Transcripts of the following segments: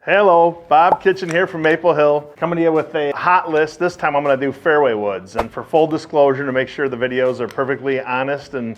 Hello, Bob Kitchen here from Maple Hill, coming to you with a hot list. This time I'm going to do fairway woods, and for full disclosure, to make sure the videos are perfectly honest and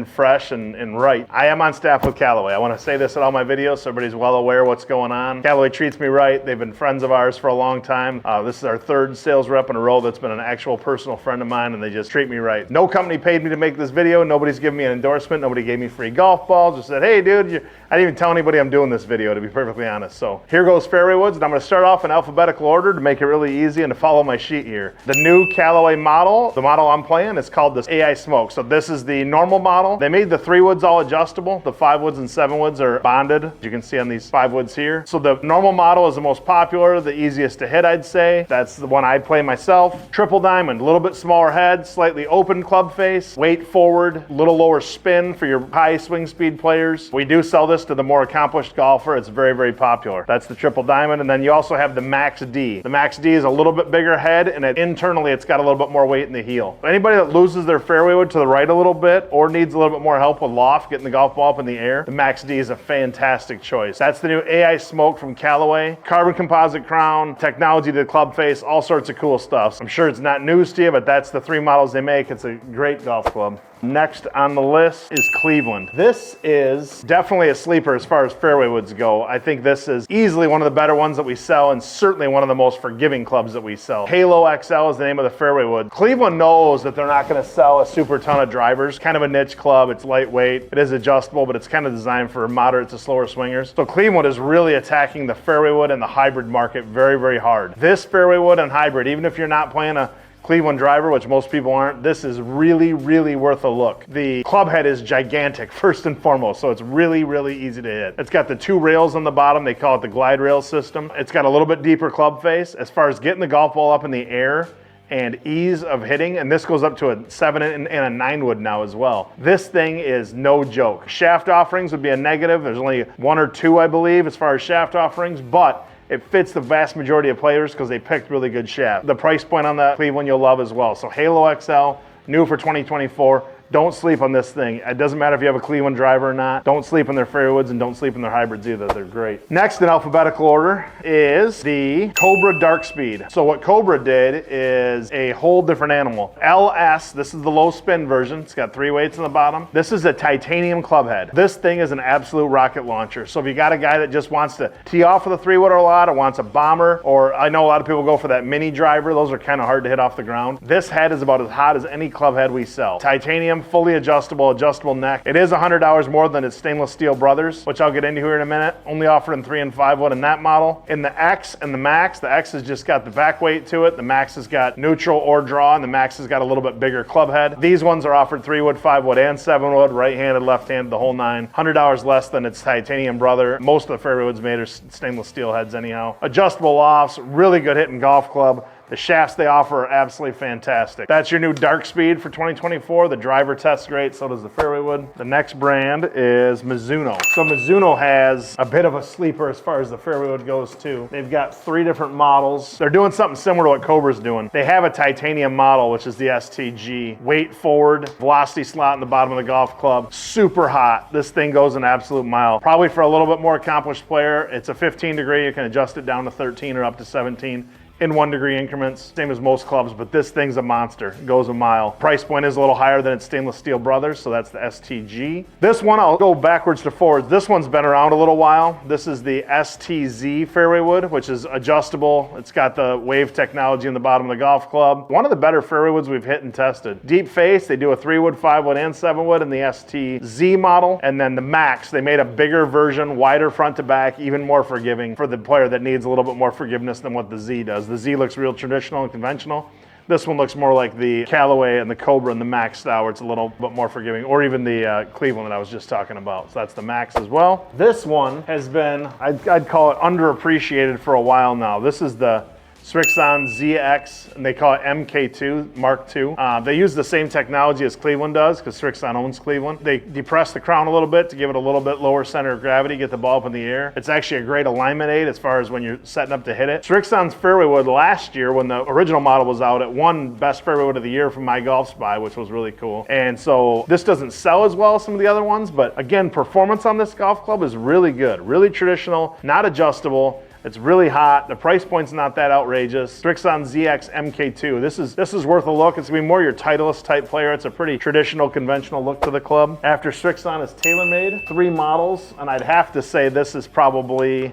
fresh and right, I am on staff with Callaway. I want to say this in all my videos so everybody's well aware what's going on. Callaway treats me right. They've been friends of ours for a long time. This is our third sales rep in a row that's been an actual personal friend of mine, and they just treat me right. No company paid me to make this video. Nobody's given me an endorsement. Nobody gave me free golf balls. Just said, hey dude, I didn't even tell anybody I'm doing this video, to be perfectly honest. So here goes fairway woods, and I'm going to start off in alphabetical order to make it really easy and to follow my sheet here. The new Callaway model, the model I'm playing, is called this AI Smoke. So this is the normal model. They made the 3 woods all adjustable. The 5 woods and 7 woods are bonded, as you can see on these 5 woods here. So the normal model is the most popular, the easiest to hit, I'd say. That's the one I play myself. Triple diamond, a little bit smaller head, slightly open club face, weight forward, a little lower spin for your high swing speed players. We do sell this to the more accomplished golfer. It's very, very popular. That's the triple diamond. And then you also have the Max D. The Max D is a little bit bigger head, and internally it's got a little bit more weight in the heel. Anybody that loses their fairway wood to the right a little bit or needs a little bit more help with loft, getting the golf ball up in the air, the Max D is a fantastic choice. That's the new AI Smoke from Callaway. Carbon composite crown, technology to the club face, all sorts of cool stuff. I'm sure it's not news to you, but that's the 3 models they make. It's a great golf club. Next on the list is Cleveland. This is definitely a sleeper as far as fairway woods go. I think this is easily one of the better ones that we sell, and certainly one of the most forgiving clubs that we sell. Halo XL is the name of the fairway wood. Cleveland knows that they're not going to sell a super ton of drivers. Kind of a niche club. It's lightweight. It is adjustable, but it's kind of designed for moderate to slower swingers. So Cleveland is really attacking the fairway wood and the hybrid market very, very hard. This fairway wood and hybrid, even if you're not playing a Cleveland driver, which most people aren't, this is really, really worth a look. The club head is gigantic, first and foremost, so it's really, really easy to hit. It's got the 2 rails on the bottom. They call it the glide rail system. It's got a little bit deeper club face. As far as getting the golf ball up in the air and ease of hitting, and this goes up to a 7 and a 9 wood now as well. This thing is no joke. Shaft offerings would be a negative. There's only 1 or 2, I believe, as far as shaft offerings, but it fits the vast majority of players because they picked really good shaft. The price point on that Cleveland you'll love as well. So Halo XL, new for 2024. Don't sleep on this thing. It doesn't matter if you have a Cleveland driver or not. Don't sleep on their fairway woods, and don't sleep on their hybrids either. They're great. Next in alphabetical order is the Cobra Dark Speed. So what Cobra did is a whole different animal. LS, this is the low spin version. It's got 3 weights on the bottom. This is a titanium club head. This thing is an absolute rocket launcher. So if you got a guy that just wants to tee off with a 3-wooder a lot, or wants a bomber, or I know a lot of people go for that mini driver. Those are kind of hard to hit off the ground. This head is about as hot as any club head we sell. Titanium, fully adjustable neck. It is $100 more than its stainless steel brothers, which I'll get into here in a minute. Only offered in 3 and 5 wood in that model. In the X and the Max, the X has just got the back weight to it. The Max has got neutral or draw, and the Max has got a little bit bigger club head. These ones are offered 3 wood, 5 wood, and 7 wood, right-handed, left-handed, the whole 9. $100 less than its titanium brother. Most of the fairway woods made are stainless steel heads anyhow. Adjustable lofts, really good hitting golf club. The shafts they offer are absolutely fantastic. That's your new Dark Speed for 2024. The driver tests great, so does the fairway wood. The next brand is Mizuno. So Mizuno has a bit of a sleeper as far as the fairway wood goes too. They've got 3 different models. They're doing something similar to what Cobra's doing. They have a titanium model, which is the STG. Weight forward, velocity slot in the bottom of the golf club. Super hot. This thing goes an absolute mile. Probably for a little bit more accomplished player. It's a 15 degree. You can adjust it down to 13 or up to 17. In 1 degree increments, same as most clubs, but this thing's a monster. It goes a mile. Price point is a little higher than its stainless steel brothers, so that's the STG. This one, I'll go backwards to forwards. This one's been around a little while. This is the STZ fairway wood, which is adjustable. It's got the wave technology in the bottom of the golf club. One of the better fairway woods we've hit and tested. Deep face, they do a 3 wood, 5 wood, and 7 wood in the STZ model. And then the Max, they made a bigger version, wider front to back, even more forgiving for the player that needs a little bit more forgiveness than what the Z does. The Z looks real traditional and conventional. This one looks more like the Callaway and the Cobra and the Max style, where it's a little bit more forgiving, or even the Cleveland that I was just talking about. So that's the Max as well. This one has been, I'd call it underappreciated for a while now. This is the Srixon ZX, and they call it MK2, Mark II. They use the same technology as Cleveland does, because Srixon owns Cleveland. They depress the crown a little bit to give it a little bit lower center of gravity, get the ball up in the air. It's actually a great alignment aid as far as when you're setting up to hit it. Srixon's fairway wood last year, when the original model was out, it won Best Fairway Wood of the Year from My Golf Spy, which was really cool. And so this doesn't sell as well as some of the other ones, but again, performance on this golf club is really good, really traditional, not adjustable. It's really hot. The price point's not that outrageous. Srixon ZX MK2. This is worth a look. It's gonna be more your Titleist type player. It's a pretty traditional, conventional look to the club. After Srixon is TaylorMade. 3 models, and I'd have to say this is probably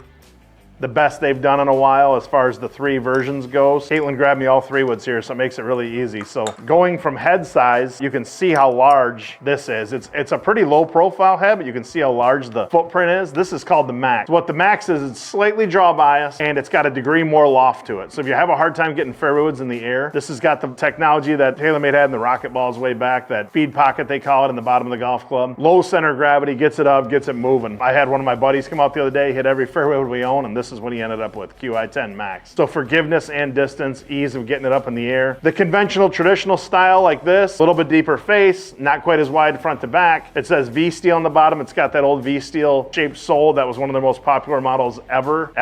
the best they've done in a while as far as the 3 versions goes. Caitlin grabbed me all 3 woods here, so it makes it really easy. So going from head size, you can see how large this is. It's a pretty low profile head, but you can see how large the footprint is. This is called the Max. What the Max is, it's slightly draw bias, and it's got a degree more loft to it. So if you have a hard time getting fairway woods in the air, this has got the technology that TaylorMade had in the rocket balls way back, that feed pocket they call it in the bottom of the golf club. Low center of gravity, gets it up, gets it moving. I had one of my buddies come out the other day, hit every fairway wood we own, and this is what he ended up with, QI10 Max. So forgiveness and distance, ease of getting it up in the air. The conventional traditional style like this, a little bit deeper face, not quite as wide front to back. It says V-Steel on the bottom. It's got that old V-Steel shaped sole. That was one of their most popular models ever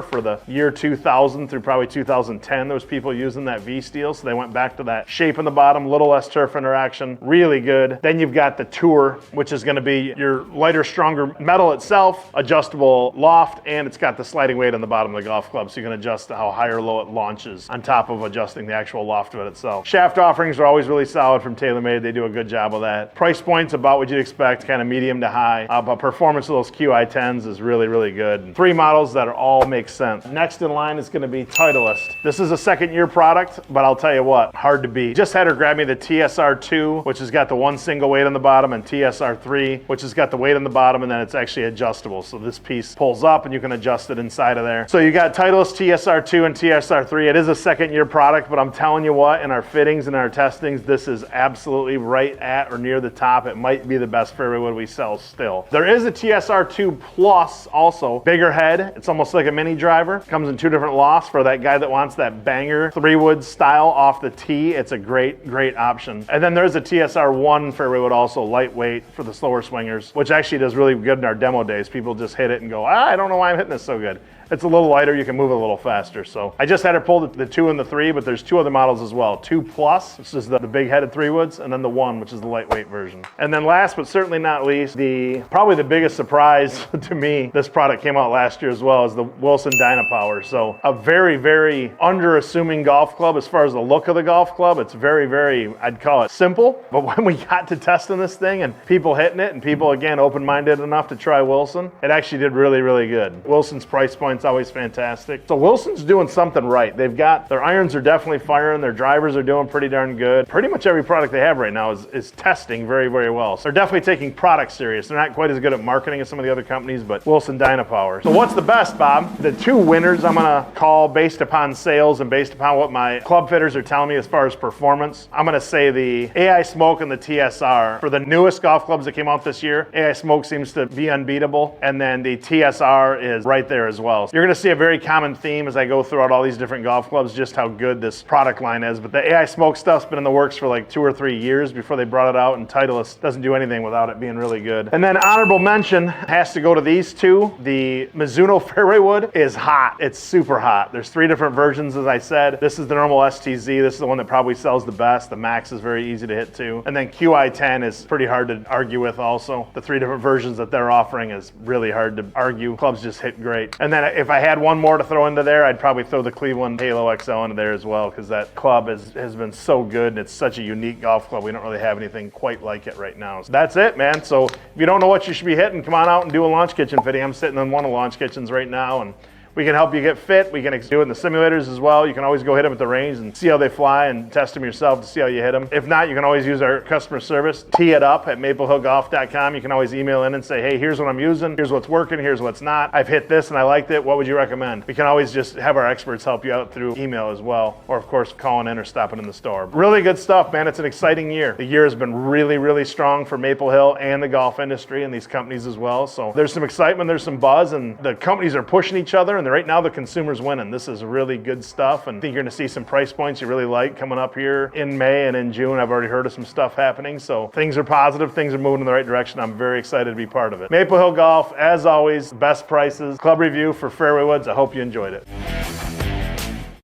for the year 2000 through probably 2010. There was people using that V-Steel, so they went back to that shape in the bottom, a little less turf interaction, really good. Then you've got the Tour, which is gonna be your lighter, stronger metal itself, adjustable loft, and it's got the sliding weight on the bottom of the golf club, so you can adjust how high or low it launches on top of adjusting the actual loft of it itself. Shaft offerings are always really solid from TaylorMade. They do a good job of that. Price points about what you'd expect, kind of medium to high, but performance of those QI10s is really, really good. 3 models that all make sense. Next in line is going to be Titleist. This is a second-year product, but I'll tell you what, hard to beat. Just had her grab me the TSR2, which has got the 1 single weight on the bottom, and TSR3, which has got the weight on the bottom, and then it's actually adjustable. So this piece pulls up, and you can adjust it inside of there. So you got Titleist TSR2 and TSR3. It is a second-year product, but I'm telling you what, in our fittings and our testings, this is absolutely right at or near the top. It might be the best fairway wood we sell still. There is a TSR2 Plus also, bigger head. It's almost like a mini driver. Comes in 2 different lofts for that guy that wants that banger 3-wood style off the tee. It's a great, great option. And then there's a TSR1 fairway wood also, lightweight for the slower swingers, which actually does really good in our demo days. People just hit it and go, I don't know why I'm hitting this so good. It's a little lighter, you can move it a little faster. So I just had her pull the 2 and the 3, but there's 2 other models as well. 2 Plus, which is the big headed 3-woods, and then the 1, which is the lightweight version. And then last but certainly not least, probably the biggest surprise to me, this product came out last year as well, is the Wilson Dynapower. So a very, very under-assuming golf club as far as the look of the golf club. It's very, very, I'd call it simple, but when we got to testing this thing and people hitting it and people, again, open-minded enough to try Wilson, it actually did really, really good. Wilson's price point always fantastic. So Wilson's doing something right. They've got, their irons are definitely firing, their drivers are doing pretty darn good. Pretty much every product they have right now is testing very, very well. So they're definitely taking product serious. They're not quite as good at marketing as some of the other companies, but Wilson Dynapower. So what's the best, Bob? The 2 winners I'm gonna call based upon sales and based upon what my club fitters are telling me as far as performance. I'm gonna say the AI Smoke and the TSR. For the newest golf clubs that came out this year, AI Smoke seems to be unbeatable, and then the TSR is right there as well. You're gonna see a very common theme as I go throughout all these different golf clubs, just how good this product line is. But the AI Smoke stuff's been in the works for like 2 or 3 years before they brought it out, and Titleist doesn't do anything without it being really good. And then honorable mention has to go to these 2. The Mizuno Fairway wood is hot. It's super hot. There's 3 different versions, as I said. This is the normal STZ. This is the one that probably sells the best. The Max is very easy to hit too. And then QI10 is pretty hard to argue with also. The 3 different versions that they're offering is really hard to argue. Clubs just hit great. And then if I had one more to throw into there, I'd probably throw the Cleveland Halo XL into there as well, because that club has been so good, and it's such a unique golf club. We don't really have anything quite like it right now. So that's it, man. So if you don't know what you should be hitting, come on out and do a launch kitchen fitting. I'm sitting in one of the launch kitchens right now, and we can help you get fit. We can do it in the simulators as well. You can always go hit them at the range and see how they fly and test them yourself to see how you hit them. If not, you can always use our customer service, tee it up at maplehillgolf.com. You can always email in and say, hey, here's what I'm using, here's what's working, here's what's not. I've hit this and I liked it. What would you recommend? We can always just have our experts help you out through email as well, or of course calling in or stopping in the store. Really good stuff, man. It's an exciting year. The year has been really, really strong for Maple Hill and the golf industry and these companies as well. So there's some excitement, there's some buzz, and the companies are pushing each other, and right now the consumers winning. This is really good stuff, and I think you're going to see some price points you really like coming up here in May and in June. I've already heard of some stuff happening, so things are positive, things are moving in the right direction. I'm very excited to be part of it. Maple Hill Golf, as always, best prices, club review for fairway woods. I hope you enjoyed it.